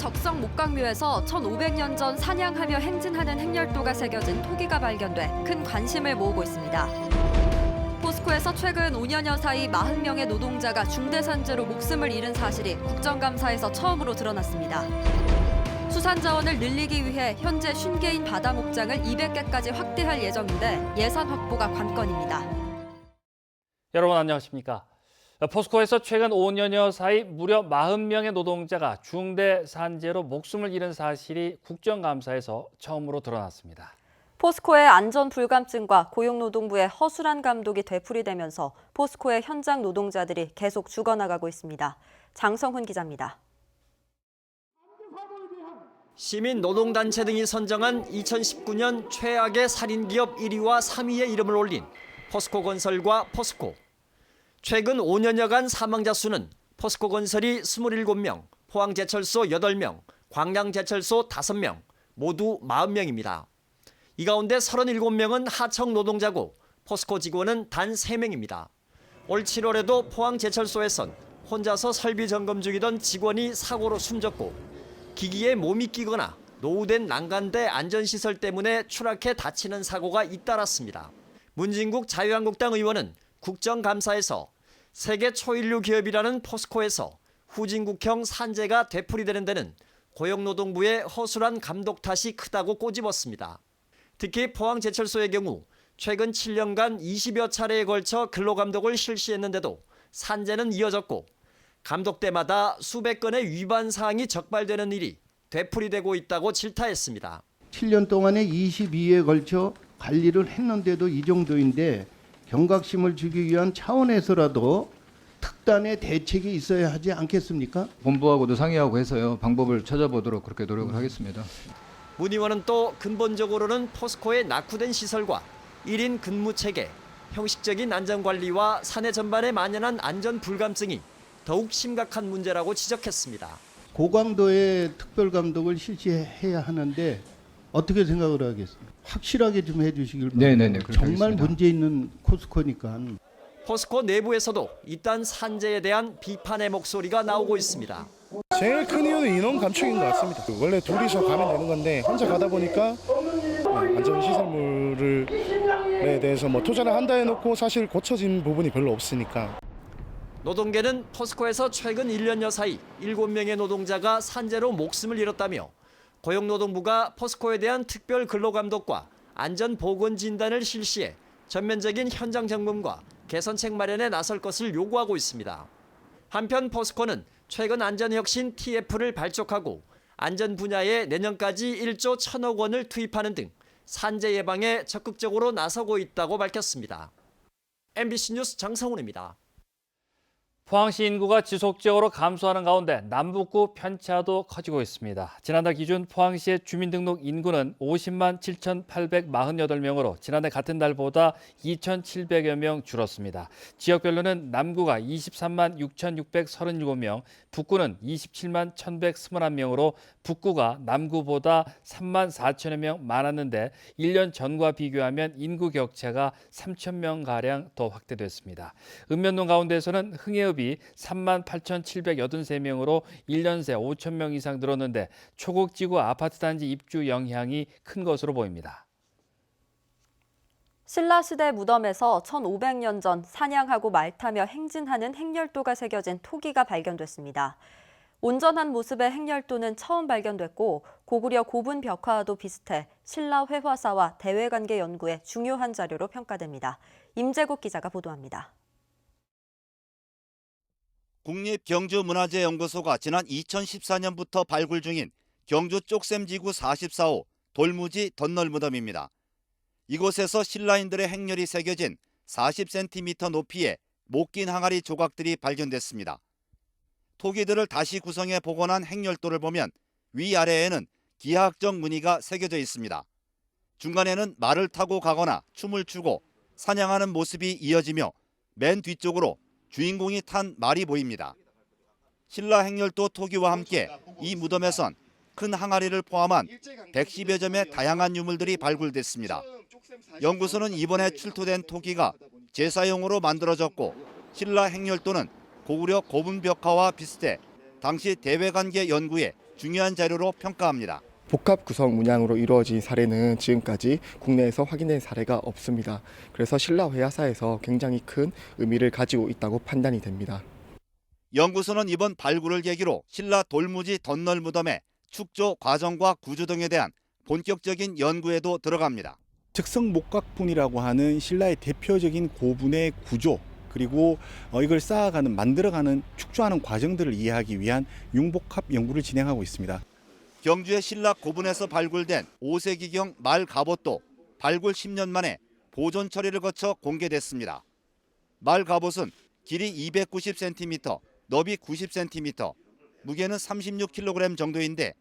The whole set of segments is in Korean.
적성 목각묘에서 1500년 전 사냥하며 행진하는 행렬도가 새겨진 토기가 발견돼 큰 관심을 모으고 있습니다. 포스코에서 최근 5년여 사이 40명의 노동자가 중대산재로 목숨을 잃은 사실이 국정감사에서 처음으로 드러났습니다. 수산 자원을 늘리기 위해 현재 50개인 바다 목장을 200개까지 확대할 예정인데 예산 확보가 관건입니다. 여러분 안녕하십니까? 포스코에서 최근 5년여 사이 무려 40명의 노동자가 중대산재로 목숨을 잃은 사실이 국정감사에서 처음으로 드러났습니다. 포스코의 안전불감증과 고용노동부의 허술한 감독이 되풀이되면서 포스코의 현장 노동자들이 계속 죽어나가고 있습니다. 장성훈 기자입니다. 시민노동단체 등이 선정한 2019년 최악의 살인기업 1위와 3위의 이름을 올린 포스코건설과 포스코. 최근 5년여간 사망자 수는 포스코건설이 27명, 포항제철소 8명, 광양제철소 5명, 모두 40명입니다. 이 가운데 37명은 하청 노동자고 포스코 직원은 단 3명입니다. 올 7월에도 포항제철소에선 혼자서 설비 점검 중이던 직원이 사고로 숨졌고 기기에 몸이 끼거나 노후된 난간대 안전시설 때문에 추락해 다치는 사고가 잇따랐습니다. 문진국 자유한국당 의원은 국정감사에서 세계 초일류 기업이라는 포스코에서 후진국형 산재가 되풀이되는 데는 고용노동부의 허술한 감독 탓이 크다고 꼬집었습니다. 특히 포항제철소의 경우 최근 7년간 20여 차례에 걸쳐 근로감독을 실시했는데도 산재는 이어졌고 감독 때마다 수백 건의 위반 사항이 적발되는 일이 되풀이되고 있다고 질타했습니다. 7년 동안에 22회에 걸쳐 관리를 했는데도 이 정도인데 경각심을 주기 위한 차원에서라도 특단의 대책이 있어야 하지 않겠습니까? 본부하고도 상의하고 해서요. 방법을 찾아보도록 그렇게 노력을 하겠습니다. 문 의원은 또 근본적으로는 포스코의 낙후된 시설과 1인 근무 체계, 형식적인 안전관리와 사내 전반에 만연한 안전 불감증이 더욱 심각한 문제라고 지적했습니다. 고강도의 특별감독을 실시해야 하는데 어떻게 생각을 하겠습니까? 확실하게 좀 해주시길 바랍니다. 네네네, 그렇게 정말 하겠습니다. 문제 있는 코스코니까. 포스코 내부에서도 이딴 산재에 대한 비판의 목소리가 나오고 있습니다. 제일 큰 이유는 인원 감축인 것 같습니다. 원래 둘이서 가면 되는 건데 혼자 가다 보니까 안전시설물에 대해서 투자를 한다 해놓고 사실 고쳐진 부분이 별로 없으니까. 노동계는 포스코에서 최근 1년여 사이 7명의 노동자가 산재로 목숨을 잃었다며 고용노동부가 포스코에 대한 특별 근로감독과 안전보건진단을 실시해 전면적인 현장 점검과 개선책 마련에 나설 것을 요구하고 있습니다. 한편 포스코는 최근 안전혁신 TF를 발족하고 안전 분야에 내년까지 1조 1,000억 원을 투입하는 등 산재 예방에 적극적으로 나서고 있다고 밝혔습니다. MBC 뉴스 장성훈입니다. 포항시 인구가 지속적으로 감소하는 가운데 남북구 편차도 커지고 있습니다. 지난달 기준 포항시의 주민등록 인구는 50만 7,848명으로 지난해 같은 달보다 2,700여 명 줄었습니다. 지역별로는 남구가 23만 6,637명, 북구는 27만 1,121명으로 북구가 남구보다 3만 4천여 명 많았는데 1년 전과 비교하면 인구 격차가 3,000명가량 더 확대됐습니다. 읍면동 가운데서는 흥해읍이 3만 8,783명으로 1년 새 5천 명 이상 늘었는데 초곡지구 아파트 단지 입주 영향이 큰 것으로 보입니다. 신라시대 무덤에서 1500년 전 사냥하고 말타며 행진하는 행렬도가 새겨진 토기가 발견됐습니다. 온전한 모습의 행렬도는 처음 발견됐고 고구려 고분 벽화와도 비슷해 신라 회화사와 대외관계 연구에 중요한 자료로 평가됩니다. 임재국 기자가 보도합니다. 국립경주문화재연구소가 지난 2014년부터 발굴 중인 경주 쪽샘지구 44호 돌무지 덧널무덤입니다. 이곳에서 신라인들의 행렬이 새겨진 40cm 높이의 못 긴 항아리 조각들이 발견됐습니다. 토기들을 다시 구성해 복원한 행렬도를 보면 위아래에는 기하학적 무늬가 새겨져 있습니다. 중간에는 말을 타고 가거나 춤을 추고 사냥하는 모습이 이어지며 맨 뒤쪽으로 주인공이 탄 말이 보입니다. 신라 행렬도 토기와 함께 이 무덤에선 큰 항아리를 포함한 110여 점의 다양한 유물들이 발굴됐습니다. 연구소는 이번에 출토된 토기가 제사용으로 만들어졌고 신라 행렬도는 고구려 고분 벽화와 비슷해 당시 대외관계 연구에 중요한 자료로 평가합니다. 복합 구성 문양으로 이루어진 사례는 지금까지 국내에서 확인된 사례가 없습니다. 그래서 신라 회화사에서 굉장히 큰 의미를 가지고 있다고 판단이 됩니다. 연구소는 이번 발굴을 계기로 신라 돌무지 덧널 무덤의 축조 과정과 구조 등에 대한 본격적인 연구에도 들어갑니다. 즉석 목각분이라고 하는 신라의 대표적인 고분의 구조, 그리고 이걸 쌓아가는, 만들어가는, 축조하는 과정들을 이해하기 위한 융복합 연구를 진행하고 있습니다. 경주의 신라 고분에서 발굴된 5세기경 말 갑옷도 발굴 10년 만에 보존 처리를 거쳐 공개됐습니다. 말 갑옷은 길이 290cm, 너비 90cm, 무게는 36kg 정도인데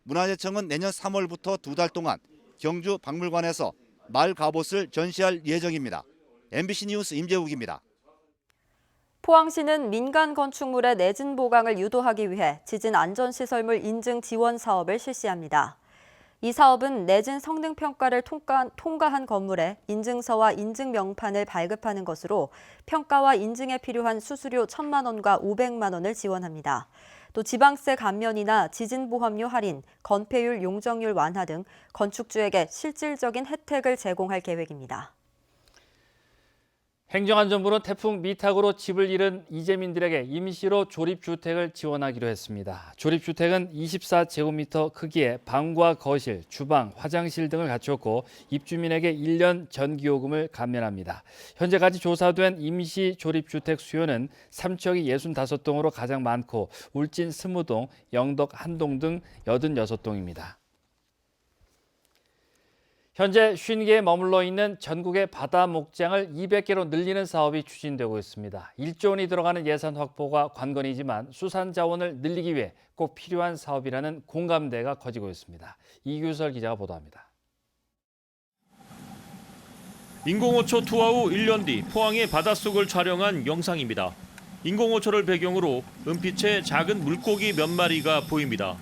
문화재청은 내년 3월부터 2달 동안 경주 박물관에서 말 갑옷을 전시할 예정입니다. MBC 뉴스 임재욱입니다. 포항시는 민간 건축물의 내진 보강을 유도하기 위해 지진 안전시설물 인증 지원 사업을 실시합니다. 이 사업은 내진 성능 평가를 통과한 건물에 인증서와 인증 명판을 발급하는 것으로 평가와 인증에 필요한 수수료 1,000만 원과 500만 원을 지원합니다. 또 지방세 감면이나 지진보험료 할인, 건폐율 용적률 완화 등 건축주에게 실질적인 혜택을 제공할 계획입니다. 행정안전부는 태풍 미탁으로 집을 잃은 이재민들에게 임시로 조립주택을 지원하기로 했습니다. 조립주택은 24제곱미터 크기의 방과 거실, 주방, 화장실 등을 갖췄고 입주민에게 1년 전기요금을 감면합니다. 현재까지 조사된 임시 조립주택 수요는 삼척이 65동으로 가장 많고 울진 20동, 영덕 1동 등 86동입니다. 현재 50개에 머물러 있는 전국의 바다 목장을 200개로 늘리는 사업이 추진되고 있습니다. 1조 원이 들어가는 예산 확보가 관건이지만 수산 자원을 늘리기 위해 꼭 필요한 사업이라는 공감대가 커지고 있습니다. 이규설 기자가 보도합니다. 인공호초 투하 후 1년 뒤 포항의 바닷속을 촬영한 영상입니다. 인공호초를 배경으로 은빛의 작은 물고기 몇 마리가 보입니다.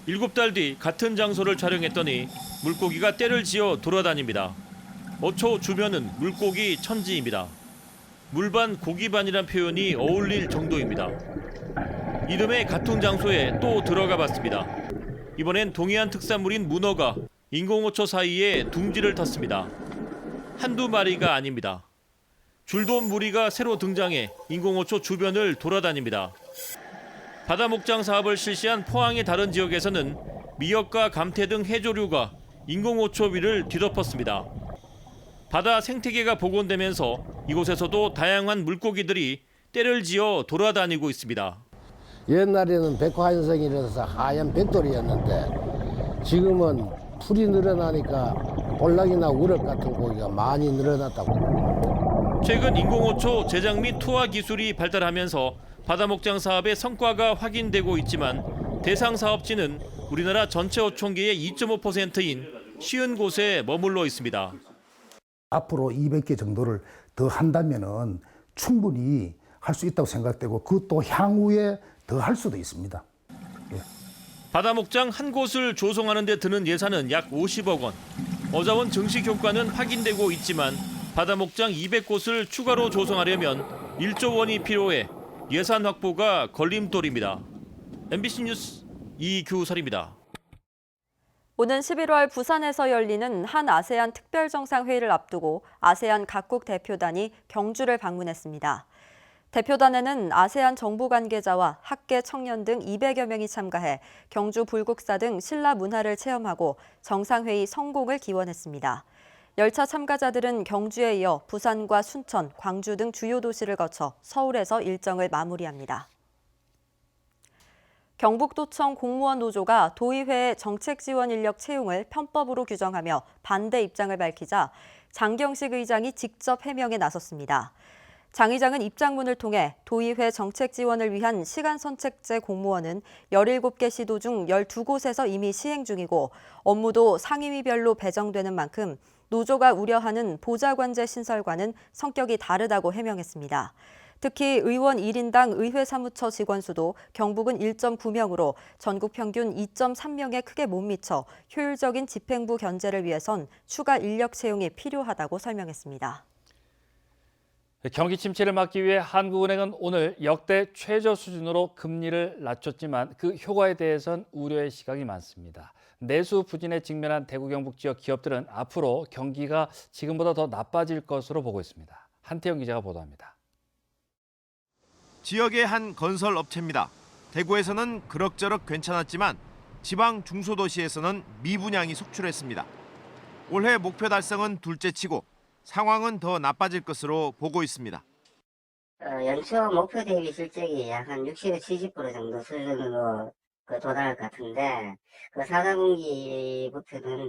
7달 뒤 같은 장소를 촬영했더니 물고기가 떼를 지어 돌아다닙니다. 어초 주변은 물고기 천지입니다. 물반 고기반이란 표현이 어울릴 정도입니다. 이듬해 같은 장소에 또 들어가 봤습니다. 이번엔 동해안 특산물인 문어가 인공호초 사이에 둥지를 텄습니다. 한두 마리가 아닙니다. 줄돔 무리가 새로 등장해 인공호초 주변을 돌아다닙니다. 바다 목장 사업을 실시한 포항의 다른 지역에서는 미역과 감태 등 해조류가 인공호초 위를 뒤덮었습니다. 바다 생태계가 복원되면서 이곳에서도 다양한 물고기들이 떼를 지어 돌아다니고 있습니다. 옛날에는 백화현성이라서 하얀 백돌이었는데 지금은 풀이 늘어나니까 볼락이나 우럭 같은 고기가 많이 늘어났다고. 최근 인공호초 제작 및 투하 기술이 발달하면서 바다 목장 사업의 성과가 확인되고 있지만 대상 사업지는 우리나라 전체 어촌계의 2.5%인 50곳에 머물러 있습니다. 앞으로 200개 정도를 더 한다면은 충분히 할 수 있다고 생각되고 그것도 향후에 더 할 수도 있습니다. 예. 바다 목장 한 곳을 조성하는 데 드는 예산은 약 50억 원. 어자원 증식 효과는 확인되고 있지만 바다 목장 200곳을 추가로 조성하려면 1조 원이 필요해 예산 확보가 걸림돌입니다. MBC 뉴스 이규설입니다. 오는 11월 부산에서 열리는 한 아세안 특별정상회의를 앞두고 아세안 각국 대표단이 경주를 방문했습니다. 대표단에는 아세안 정부 관계자와 학계 청년 등 200여 명이 참가해 경주 불국사 등 신라 문화를 체험하고 정상회의 성공을 기원했습니다. 열차 참가자들은 경주에 이어 부산과 순천, 광주 등 주요 도시를 거쳐 서울에서 일정을 마무리합니다. 경북도청 공무원 노조가 도의회의 정책 지원 인력 채용을 편법으로 규정하며 반대 입장을 밝히자 장경식 의장이 직접 해명에 나섰습니다. 장 의장은 입장문을 통해 도의회 정책 지원을 위한 시간선책제 공무원은 17개 시도 중 12곳에서 이미 시행 중이고 업무도 상임위별로 배정되는 만큼 노조가 우려하는 보좌관제 신설과는 성격이 다르다고 해명했습니다. 특히 의원 1인당 의회 사무처 직원 수도 경북은 1.9명으로 전국 평균 2.3명에 크게 못 미쳐 효율적인 집행부 견제를 위해선 추가 인력 채용이 필요하다고 설명했습니다. 경기 침체를 막기 위해 한국은행은 오늘 역대 최저 수준으로 금리를 낮췄지만 그 효과에 대해선 우려의 시각이 많습니다. 내수 부진에 직면한 대구 경북 지역 기업들은 앞으로 경기가 지금보다 더 나빠질 것으로 보고 있습니다. 한태영 기자가 보도합니다. 지역의 한 건설 업체입니다. 대구에서는 그럭저럭 괜찮았지만 지방 중소도시에서는 미분양이 속출했습니다. 올해 목표 달성은 둘째치고 상황은 더 나빠질 것으로 보고 있습니다. 연초 목표 대비 실적이 약 한 60에서 70% 정도 수준으로 도달할 것 같은데, 4, 4분기부터는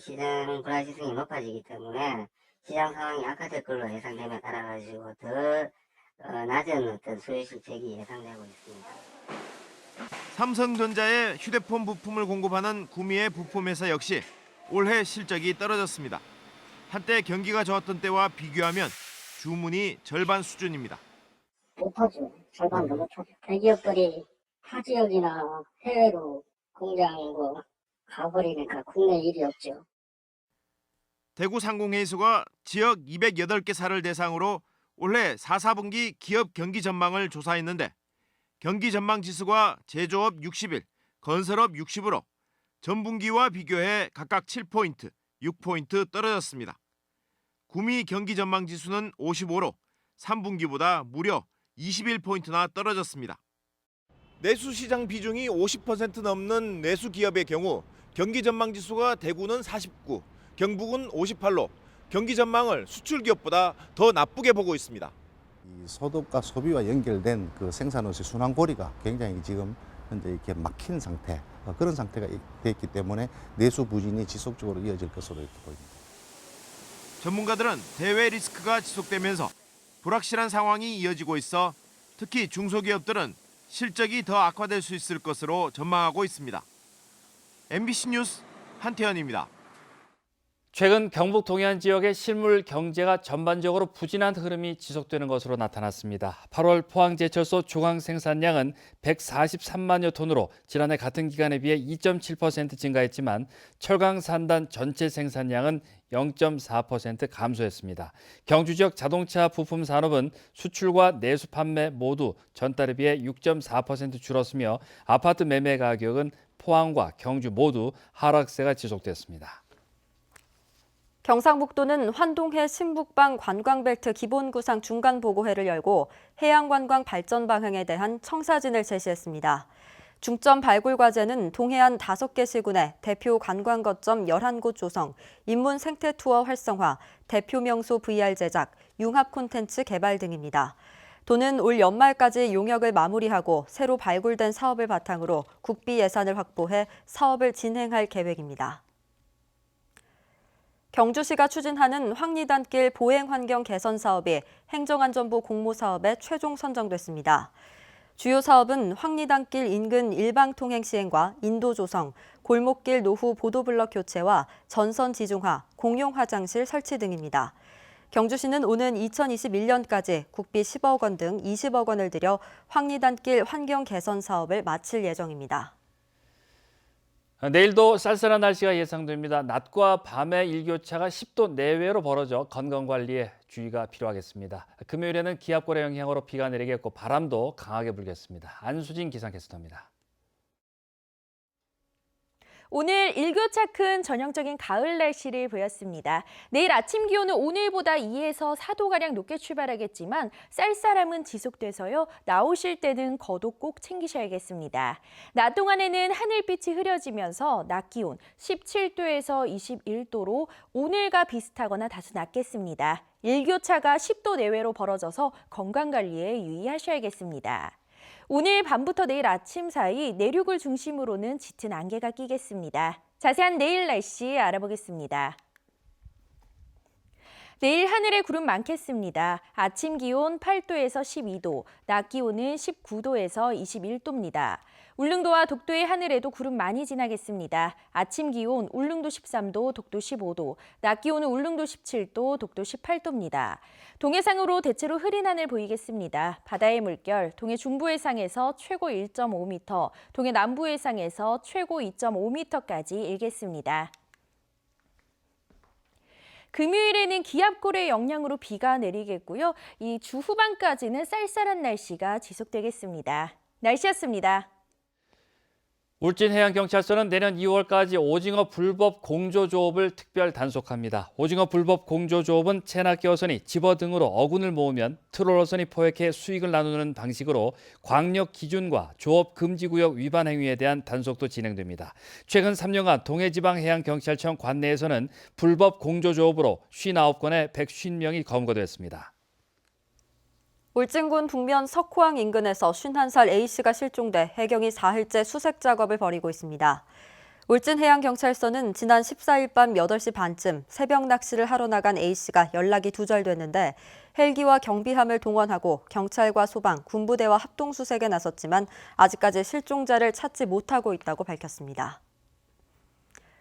시장 불확실성이 높아지기 때문에 시장 상황이 악화될 걸로 예상됨에 따라가지고 더 낮은 어떤 수요 실적이 예상되고 있습니다. 삼성전자의 휴대폰 부품을 공급하는 구미의 부품회사 역시 올해 실적이 떨어졌습니다. 한때 경기가 좋았던 때와 비교하면 주문이 절반 수준입니다. 못하죠. 절반도 못하죠. 대기업들이 타 지역이나 해외로 공장 가버리니까 국내 일이 없죠. 대구 상공회의소가 지역 208개사를 대상으로 올해 4, 4분기 기업 경기 전망을 조사했는데 경기 전망 지수가 제조업 61, 건설업 60으로 전분기와 비교해 각각 7포인트, 6포인트 떨어졌습니다. 구미 경기 전망 지수는 55로 3분기보다 무려 21포인트나 떨어졌습니다. 내수 시장 비중이 50% 넘는 내수 기업의 경우 경기 전망 지수가 대구는 49, 경북은 58로 경기 전망을 수출 기업보다 더 나쁘게 보고 있습니다. 이 소득과 소비와 연결된 그 생산원의 순환고리가 굉장히 지금 현재 이렇게 막힌 상태, 그런 상태가 됐기 때문에 내수 부진이 지속적으로 이어질 것으로 이렇게 보입니다. 전문가들은 대외 리스크가 지속되면서 불확실한 상황이 이어지고 있어 특히 중소기업들은 실적이 더 악화될 수 있을 것으로 전망하고 있습니다. MBC 뉴스 한태현입니다. 최근 경북 동해안 지역의 실물 경제가 전반적으로 부진한 흐름이 지속되는 것으로 나타났습니다. 8월 포항제철소 중앙 생산량은 143만여 톤으로 지난해 같은 기간에 비해 2.7% 증가했지만 철강 산단 전체 생산량은 0.4% 감소했습니다. 경주 지역 자동차 부품 산업은 수출과 내수 판매 모두 전달에 비해 6.4% 줄었으며 아파트 매매 가격은 포항과 경주 모두 하락세가 지속됐습니다. 경상북도는 환동해 신북방 관광벨트 기본구상 중간보고회를 열고 해양관광 발전 방향에 대한 청사진을 제시했습니다. 중점 발굴 과제는 동해안 5개 시군의 대표 관광 거점 11곳 조성, 인문 생태 투어 활성화, 대표 명소 VR 제작, 융합 콘텐츠 개발 등입니다. 도는 올 연말까지 용역을 마무리하고 새로 발굴된 사업을 바탕으로 국비 예산을 확보해 사업을 진행할 계획입니다. 경주시가 추진하는 황리단길 보행환경 개선 사업이 행정안전부 공모사업에 최종 선정됐습니다. 주요 사업은 황리단길 인근 일방통행 시행과 인도 조성, 골목길 노후 보도블럭 교체와 전선 지중화, 공용 화장실 설치 등입니다. 경주시는 오는 2021년까지 국비 10억 원 등 20억 원을 들여 황리단길 환경 개선 사업을 마칠 예정입니다. 내일도 쌀쌀한 날씨가 예상됩니다. 낮과 밤의 일교차가 10도 내외로 벌어져 건강관리에 주의가 필요하겠습니다. 금요일에는 기압골의 영향으로 비가 내리겠고 바람도 강하게 불겠습니다. 안수진 기상캐스터입니다. 오늘 일교차 큰 전형적인 가을 날씨를 보였습니다. 내일 아침 기온은 오늘보다 2에서 4도가량 높게 출발하겠지만 쌀쌀함은 지속돼서요. 나오실 때는 겉옷 꼭 챙기셔야겠습니다. 낮 동안에는 하늘빛이 흐려지면서 낮 기온 17도에서 21도로 오늘과 비슷하거나 다소 낮겠습니다. 일교차가 10도 내외로 벌어져서 건강관리에 유의하셔야겠습니다. 오늘 밤부터 내일 아침 사이 내륙을 중심으로는 짙은 안개가 끼겠습니다. 자세한 내일 날씨 알아보겠습니다. 내일 하늘에 구름 많겠습니다. 아침 기온 8도에서 12도, 낮 기온은 19도에서 21도입니다. 울릉도와 독도의 하늘에도 구름 많이 지나겠습니다. 아침 기온 울릉도 13도, 독도 15도, 낮 기온은 울릉도 17도, 독도 18도입니다. 동해상으로 대체로 흐린 하늘 보이겠습니다. 바다의 물결, 동해 중부 해상에서 최고 1.5m, 동해 남부 해상에서 최고 2.5m까지 일겠습니다. 금요일에는 기압골의 영향으로 비가 내리겠고요. 이 주 후반까지는 쌀쌀한 날씨가 지속되겠습니다. 날씨였습니다. 울진해양경찰서는 내년 2월까지 오징어 불법 공조조업을 특별 단속합니다. 오징어 불법 공조조업은 체납기 어선이 집어 등으로 어군을 모으면 트롤 어선이 포획해 수익을 나누는 방식으로 광역 기준과 조업 금지구역 위반 행위에 대한 단속도 진행됩니다. 최근 3년간 동해지방해양경찰청 관내에서는 불법 공조조업으로 59건의 150명이 검거됐습니다. 울진군 북면 석호항 인근에서 51살 A씨가 실종돼 해경이 4일째 수색 작업을 벌이고 있습니다. 울진해양경찰서는 지난 14일 밤 8시 반쯤 새벽 낚시를 하러 나간 A씨가 연락이 두절됐는데 헬기와 경비함을 동원하고 경찰과 소방, 군부대와 합동수색에 나섰지만 아직까지 실종자를 찾지 못하고 있다고 밝혔습니다.